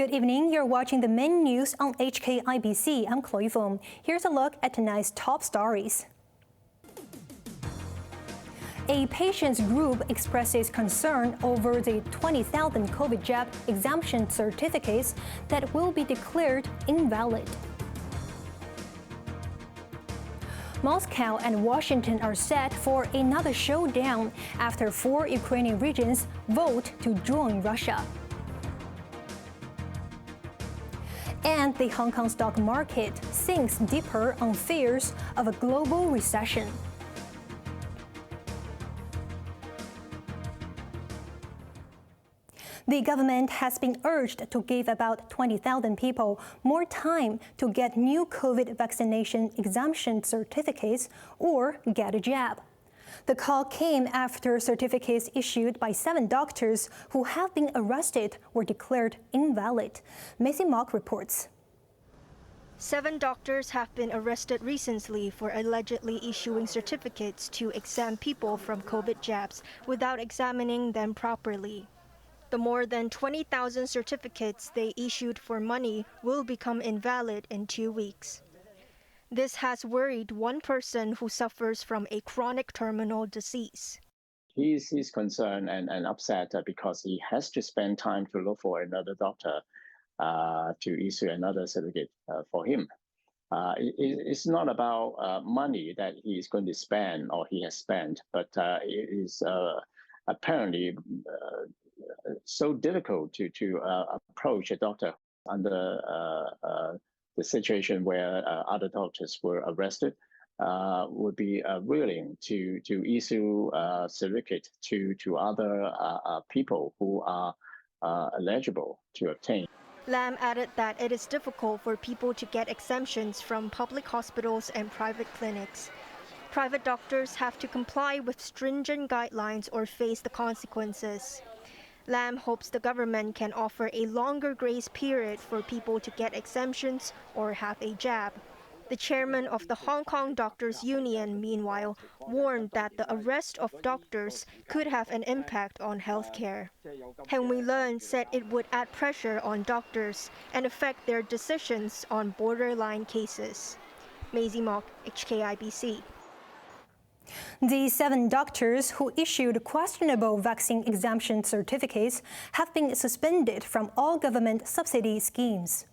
Good evening. You're watching the main news on HKIBC. I'm Chloe Feng. Here's a look at tonight's top stories. A patients group expresses concern over the 20,000 COVID jab exemption certificates that will be declared invalid. Moscow and Washington are set for another showdown after 4 Ukrainian regions vote to join Russia. And the Hong Kong stock market sinks deeper on fears of a global recession. The government has been urged to give about 20,000 people more time to get new COVID vaccination exemption certificates or get a jab. The call came after certificates issued by 7 doctors who have been arrested were declared invalid. Macy Mock reports. 7 doctors have been arrested recently for allegedly issuing certificates to exempt people from COVID jabs without examining them properly. The more than 20,000 certificates they issued for money will become invalid in 2 weeks. This has worried one person who suffers from a chronic terminal disease. He's concerned and upset because he has to spend time to look for another doctor to issue another certificate for him. It's not about money that he's going to spend or he has spent, but it is apparently so difficult to approach a doctor under the situation where other doctors were arrested, would be willing to issue a certificate to other people who are eligible to obtain. Lam added that it is difficult for people to get exemptions from public hospitals and private clinics. Private doctors have to comply with stringent guidelines or face the consequences. Lam hopes the government can offer a longer grace period for people to get exemptions or have a jab. The chairman of the Hong Kong Doctors Union, meanwhile, warned that the arrest of doctors could have an impact on healthcare. Heng Wei-learn said it would add pressure on doctors and affect their decisions on borderline cases. Maisie Mock, HKIBC. The 7 doctors who issued questionable vaccine exemption certificates have been suspended from all government subsidy schemes.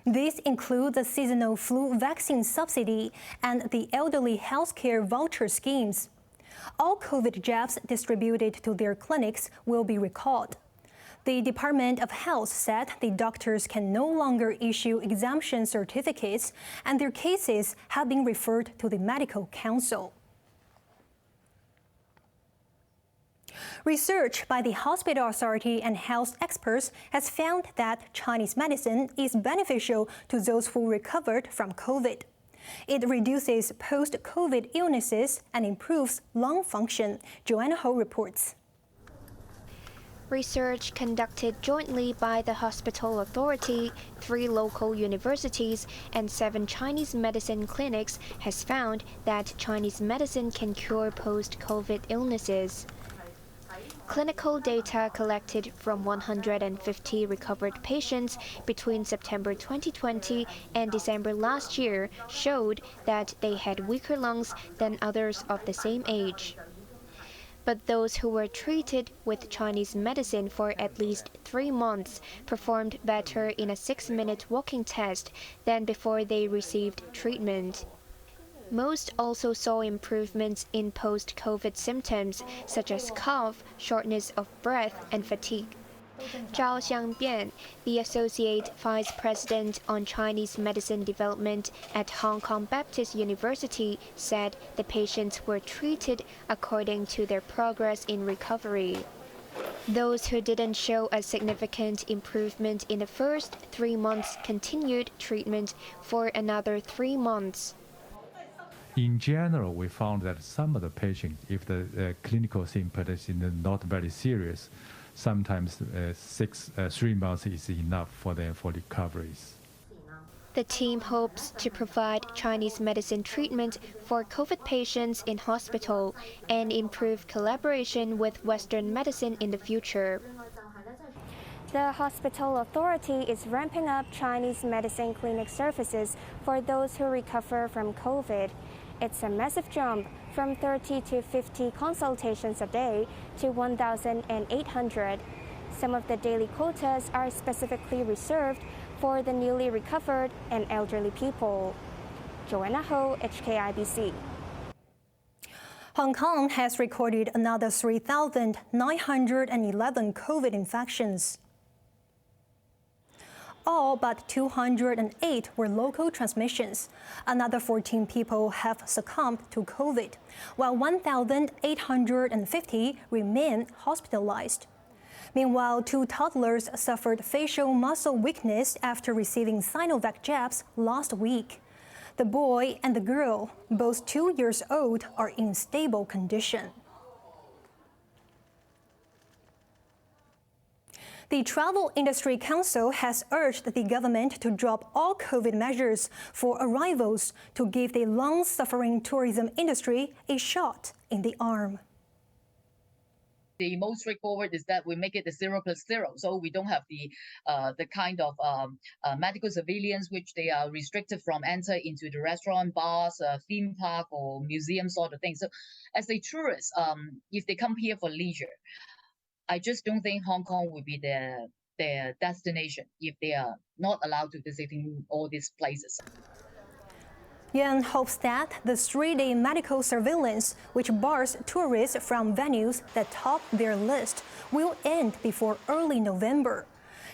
These include the seasonal flu vaccine subsidy and the elderly healthcare voucher schemes. All COVID jabs distributed to their clinics will be recalled. The Department of Health said the doctors can no longer issue exemption certificates, and their cases have been referred to the Medical Council. Research by the Hospital Authority and health experts has found that Chinese medicine is beneficial to those who recovered from COVID. It reduces post-COVID illnesses and improves lung function. Joanna Ho reports. Research conducted jointly by the Hospital Authority, 3 local universities, and 7 Chinese medicine clinics has found that Chinese medicine can cure post-COVID illnesses. Clinical data collected from 150 recovered patients between September 2020 and December last year showed that they had weaker lungs than others of the same age. But those who were treated with Chinese medicine for at least 3 months performed better in a 6-minute walking test than before they received treatment. Most also saw improvements in post-COVID symptoms such as cough, shortness of breath, and fatigue. Zhao Xiangbian, the Associate Vice President on Chinese Medicine Development at Hong Kong Baptist University, said the patients were treated according to their progress in recovery. Those who didn't show a significant improvement in the first 3 months continued treatment for another 3 months. In general, we found that some of the patients, if the clinical symptoms are not very serious, sometimes 3 months is enough for them for recoveries. The team hopes to provide Chinese medicine treatment for COVID patients in hospital and improve collaboration with Western medicine in the future. The hospital authority is ramping up Chinese medicine clinic services for those who recover from COVID. It's a massive jump from 30 to 50 consultations a day to 1,800. Some of the daily quotas are specifically reserved for the newly recovered and elderly people. Joanna Ho, HKIBC. Hong Kong has recorded another 3,911 COVID infections. All but 208 were local transmissions. Another 14 people have succumbed to COVID, while 1,850 remain hospitalized. Meanwhile, 2 toddlers suffered facial muscle weakness after receiving Sinovac jabs last week. The boy and the girl, both 2 years old, are in stable condition. The Travel Industry Council has urged the government to drop all COVID measures for arrivals to give the long-suffering tourism industry a shot in the arm. The most straightforward is that we make it the 0+0, so we don't have the kind of medical surveillance which they are restricted from enter into the restaurant, bars, theme park or museum sort of thing. So, as a tourist, if they come here for leisure, I just don't think Hong Kong would be their destination if they are not allowed to visiting all these places. Yuan hopes that the 3-day medical surveillance, which bars tourists from venues that top their list, will end before early November.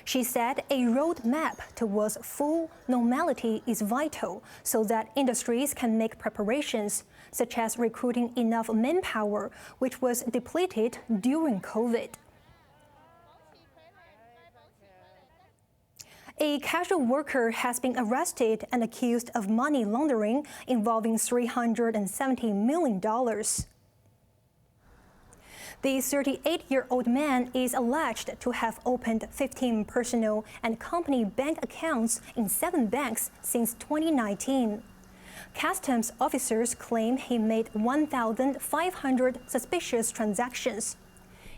She said a roadmap towards full normality is vital so that industries can make preparations, such as recruiting enough manpower, which was depleted during COVID. A casual worker has been arrested and accused of money laundering involving $370 million. The 38-year-old man is alleged to have opened 15 personal and company bank accounts in 7 banks since 2019. Customs officers claim he made 1,500 suspicious transactions.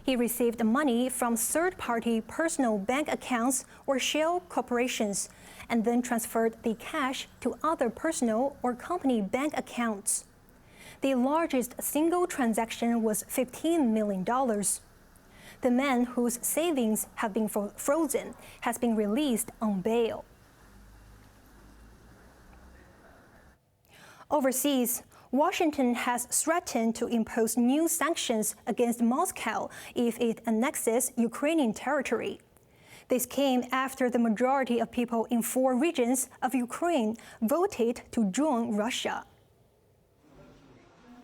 He received money from third-party personal bank accounts or shell corporations, and then transferred the cash to other personal or company bank accounts. The largest single transaction was $15 million. The man, whose savings have been frozen, has been released on bail. Overseas, Washington has threatened to impose new sanctions against Moscow if it annexes Ukrainian territory. This came after the majority of people in 4 regions of Ukraine voted to join Russia.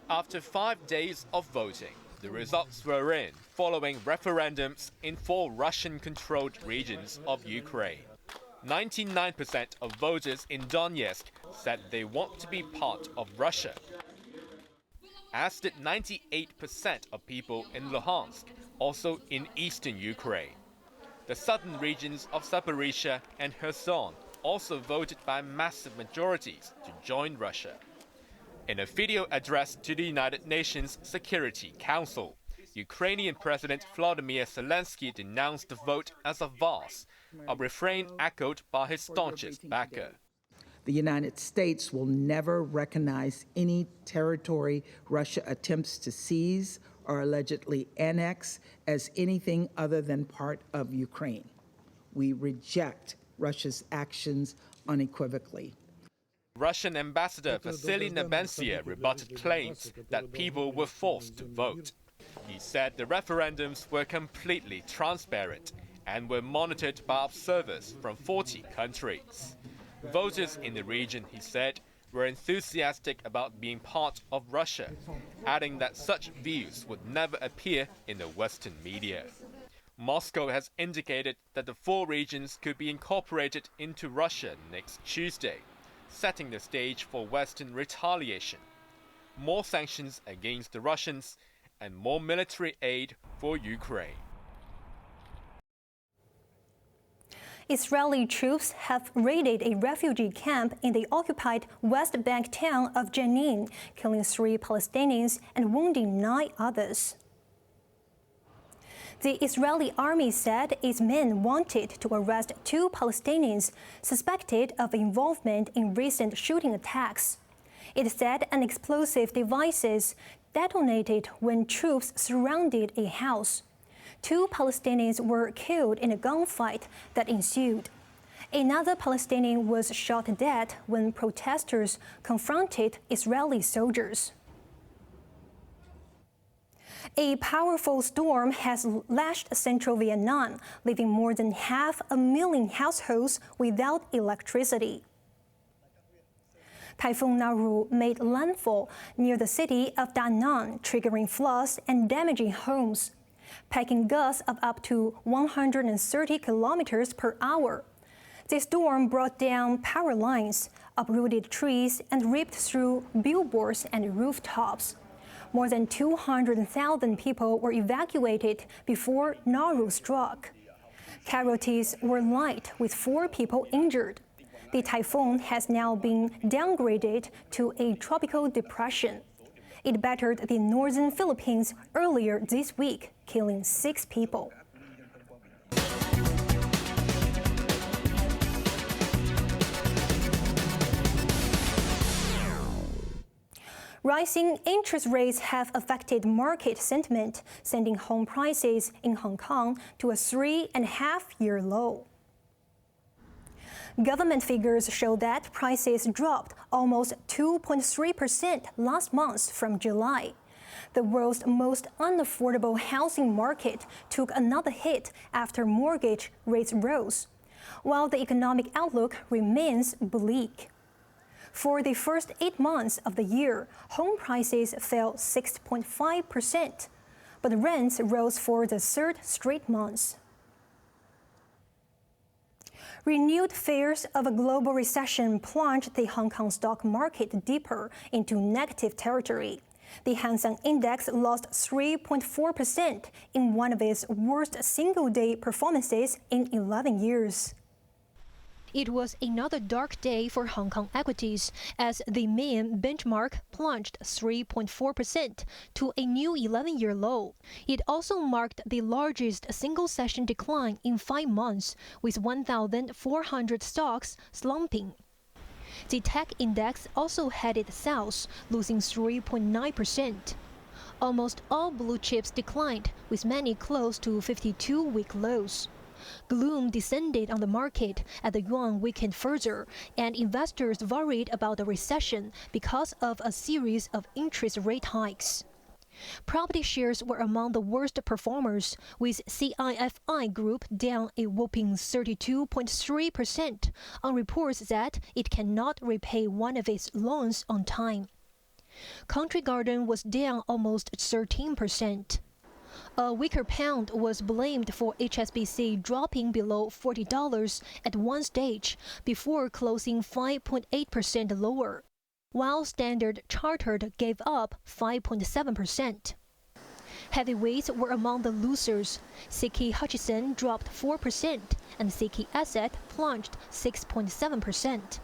After 5 days of voting, the results were in following referendums in 4 Russian-controlled regions of Ukraine. 99% of voters in Donetsk said they want to be part of Russia, as did 98% of people in Luhansk, also in eastern Ukraine. The southern regions of Zaporizhia and Kherson also voted by massive majorities to join Russia. In a video address to the United Nations Security Council, Ukrainian President Volodymyr Zelensky denounced the vote as a farce, a refrain echoed by his staunchest backer. The United States will never recognize any territory Russia attempts to seize or allegedly annex as anything other than part of Ukraine. We reject Russia's actions unequivocally. Russian Ambassador Vasily Nebensia rebutted claims that people were forced to vote. He said the referendums were completely transparent and were monitored by observers from 40 countries. Voters in the region, he said, were enthusiastic about being part of Russia, adding that such views would never appear in the Western media. Moscow has indicated that the 4 regions could be incorporated into Russia next Tuesday, setting the stage for Western retaliation, more sanctions against the Russians, and more military aid for Ukraine. Israeli troops have raided a refugee camp in the occupied West Bank town of Jenin, killing 3 Palestinians and wounding 9 others. The Israeli army said its men wanted to arrest 2 Palestinians suspected of involvement in recent shooting attacks. It said an explosive devices detonated when troops surrounded a house. 2 Palestinians were killed in a gunfight that ensued. Another Palestinian was shot dead when protesters confronted Israeli soldiers. A powerful storm has lashed central Vietnam, leaving more than 500,000 households without electricity. Typhoon Naru made landfall near the city of Da Nang, triggering floods and damaging homes, packing gusts of up to 130 kilometers per hour. The storm brought down power lines, uprooted trees, and ripped through billboards and rooftops. More than 200,000 people were evacuated before Naru struck. Casualties were light, with 4 people injured. The typhoon has now been downgraded to a tropical depression. It battered the northern Philippines earlier this week, killing 6 people. Rising interest rates have affected market sentiment, sending home prices in Hong Kong to a 3.5-year low. Government figures show that prices dropped almost 2.3% last month from July. The world's most unaffordable housing market took another hit after mortgage rates rose, while the economic outlook remains bleak. For the first 8 months of the year, home prices fell 6.5%, but rents rose for the 3rd straight month. Renewed fears of a global recession plunged the Hong Kong stock market deeper into negative territory. The Hang Seng Index lost 3.4% in one of its worst single-day performances in 11 years. It was another dark day for Hong Kong equities as the main benchmark plunged 3.4% to a new 11-year low. It also marked the largest single-session decline in 5 months, with 1,400 stocks slumping. The tech index also headed south, losing 3.9%. Almost all blue chips declined, with many close to 52-week lows. Gloom descended on the market as the yuan weakened further, and investors worried about a recession because of a series of interest rate hikes. Property shares were among the worst performers, with CIFI Group down a whopping 32.3% on reports that it cannot repay one of its loans on time. Country Garden was down almost 13%. A weaker pound was blamed for HSBC dropping below $40 at one stage before closing 5.8% lower, while Standard Chartered gave up 5.7%. Heavyweights were among the losers. Seiki Hutchison dropped 4% and Seiki Asset plunged 6.7%.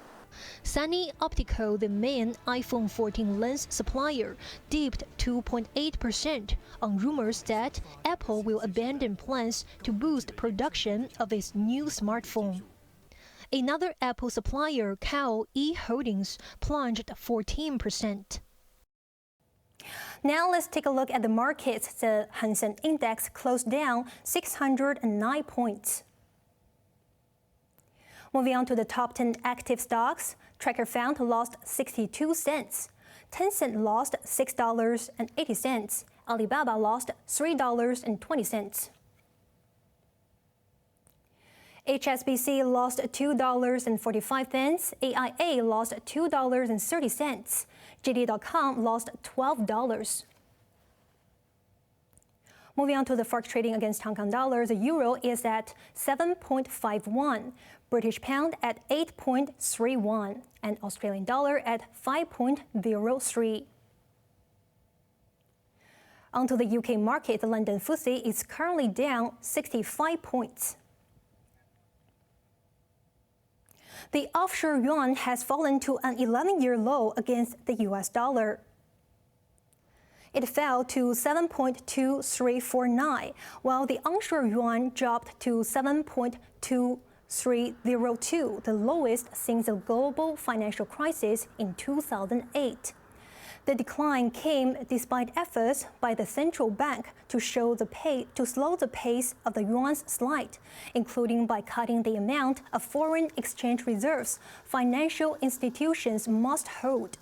Sunny Optical, the main iPhone 14 lens supplier, dipped 2.8% on rumors that Apple will abandon plans to boost production of its new smartphone. Another Apple supplier, Kao E-Holdings, plunged 14%. Now let's take a look at the markets. The Hang Seng Index closed down 609 points. Moving on to the top 10 active stocks, Tracker Found lost 62 cents. Tencent lost $6.80. Alibaba lost $3.20. HSBC lost $2.45. AIA lost $2.30. JD.com lost $12. Moving on to the forex trading against Hong Kong dollar, the euro is at 7.51, British pound at 8.31, and Australian dollar at 5.03. Onto the UK market, the London FTSE is currently down 65 points. The offshore yuan has fallen to an 11-year low against the US dollar. It fell to 7.2349, while the onshore yuan dropped to 7.2302, the lowest since the global financial crisis in 2008. The decline came despite efforts by the central bank to slow the pace of the yuan's slide, including by cutting the amount of foreign exchange reserves financial institutions must hold.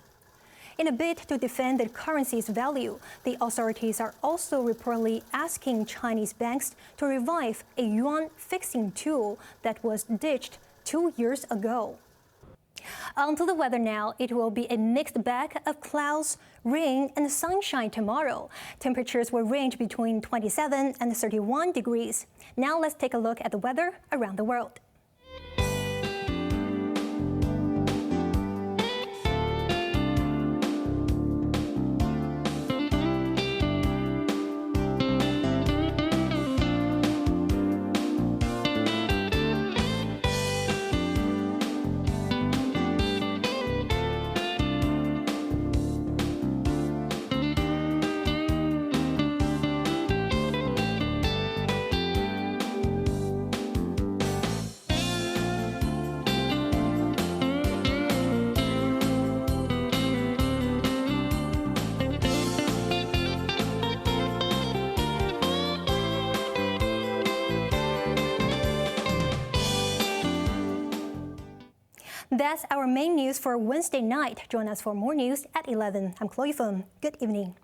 In a bid to defend the currency's value, the authorities are also reportedly asking Chinese banks to revive a yuan fixing tool that was ditched 2 years ago. On to the weather now. It will be a mixed bag of clouds, rain, and sunshine tomorrow. Temperatures will range between 27 and 31 degrees. Now let's take a look at the weather around the world. That's our main news for Wednesday night. Join us for more news at 11. I'm Chloe Feng. Good evening.